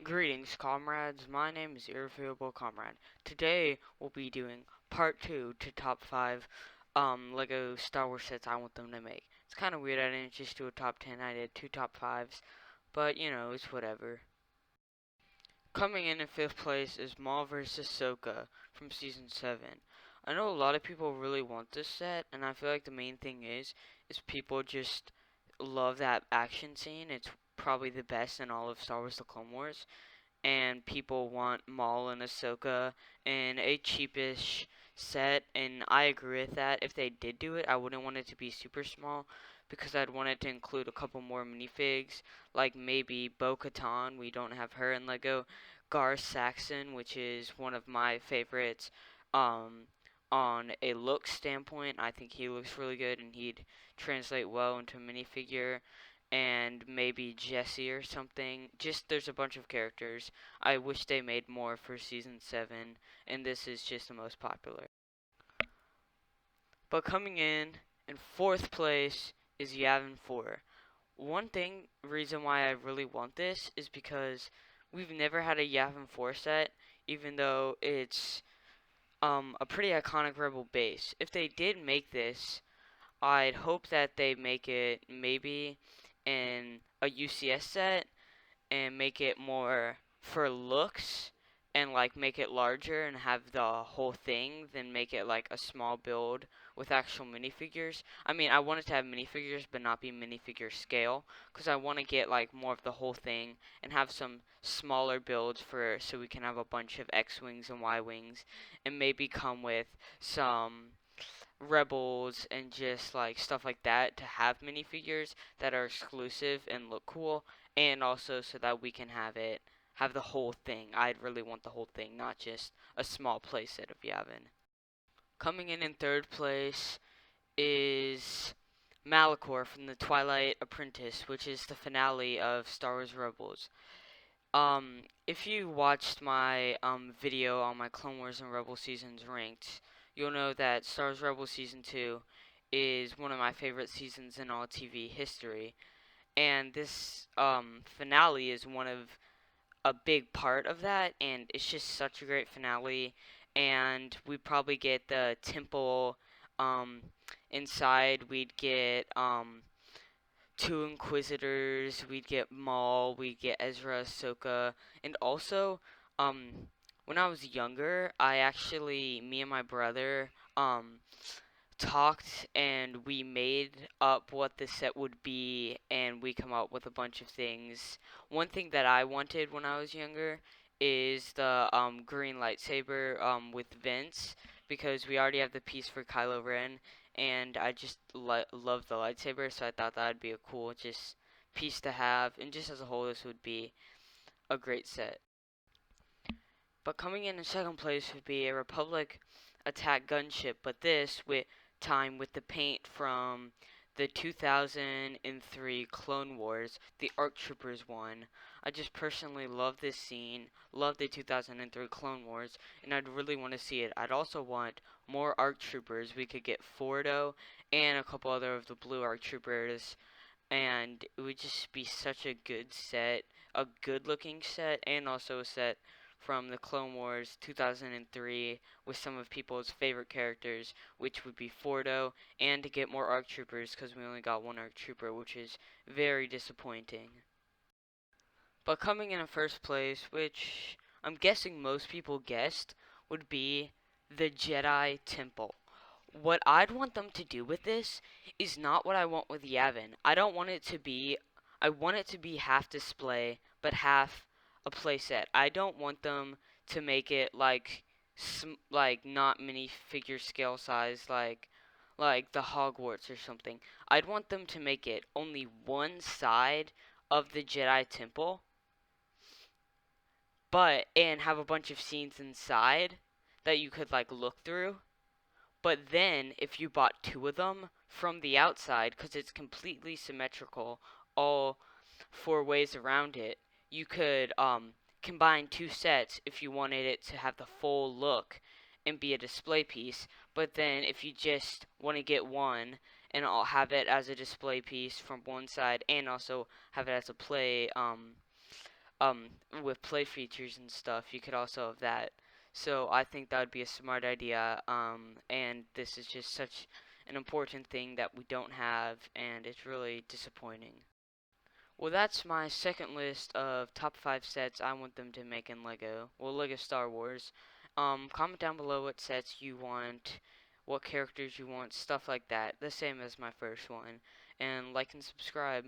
Greetings, comrades. My name is Irrefutable Comrade. Today we'll be doing part 2 to top 5 Lego Star Wars sets I want them to make. It's kind of weird I didn't just do a top 10, I did 2 top 5s, but you know, it's whatever. Coming in 5th place is Maul vs. Ahsoka from Season 7. I know a lot of people really want this set, and I feel like the main thing is people just love that action scene. It's probably the best in all of Star Wars The Clone Wars, and people want Maul and Ahsoka in a cheapish set, and I agree with that. If they did do it, I wouldn't want it to be super small because I'd want it to include a couple more minifigs, like maybe Bo-Katan. We don't have her in Lego. Gar Saxon, which is one of my favorites. Um, on a look standpoint, I think he looks really good, and he'd translate well into a minifigure, and maybe Jesse or something. Just there's a bunch of characters. I wish they made more for season 7, and this is just the most popular. But coming in 4th place is Yavin 4. Reason why I really want this is because we've never had a Yavin 4 set, even though it's a pretty iconic Rebel base. If they did make this, I'd hope that they make it maybe in a UCS set and make it more for looks and like make it larger and have the whole thing than make it like a small build with actual minifigures. I mean, I want it to have minifigures but not be minifigure scale because I want to get like more of the whole thing and have some smaller builds for so we can have a bunch of X-wings and Y-wings and maybe come with some rebels and just like stuff like that to have minifigures that are exclusive and look cool, and also so that we can have the whole thing. I'd really want the whole thing, not just a small playset of Yavin. Coming in 3rd place is Malachor from the Twilight Apprentice, which is the finale of Star Wars Rebels. If you watched my video on my Clone Wars and Rebel seasons ranked, you'll know that Star Wars Rebel season 2 is one of my favorite seasons in all TV history, and this finale is one of a big part of that, and it's just such a great finale. And we probably get the temple um inside. We'd get two Inquisitors, we'd get Maul, we'd get Ezra, Ahsoka, and also, when I was younger, me and my brother, talked and we made up what the set would be, and we come up with a bunch of things. One thing that I wanted when I was younger is the green lightsaber with vents, because we already have the piece for Kylo Ren, and I just love the lightsaber, so I thought that would be a cool just piece to have, and just as a whole this would be a great set. But coming in 2nd place would be a Republic attack gunship, but this with with the paint from the 2003 Clone Wars, the ARC Troopers one. I just personally love this scene, love the 2003 Clone Wars, and I'd really want to see it. I'd also want more ARC Troopers. We could get Fordo and a couple other of the blue ARC Troopers, and it would just be such a good set, a good looking set, and also a set from the Clone Wars 2003 with some of people's favorite characters, which would be Fordo, and to get more ARC Troopers because we only got one ARC Trooper, which is very disappointing. But coming in 1st place, which I'm guessing most people guessed, would be the Jedi Temple. What I'd want them to do with this is not what I want with Yavin. I want it to be half display, but half a playset. I don't want them to make it like not many figure scale size like the Hogwarts or something. I'd want them to make it only one side of the Jedi Temple, but and have a bunch of scenes inside that you could like look through. But then, if you bought two of them from the outside, because it's completely symmetrical, all four ways around it, you could combine two sets if you wanted it to have the full look and be a display piece. But then, if you just want to get one and I'll have it as a display piece from one side and also have it as a um, with play features and stuff, you could also have that. So I think that would be a smart idea. And this is just such an important thing that we don't have, and it's really disappointing. Well, that's my second list of top 5 sets I want them to make in Lego. Well, Lego Star Wars. Comment down below what sets you want, what characters you want, stuff like that. The same as my first one. And like and subscribe.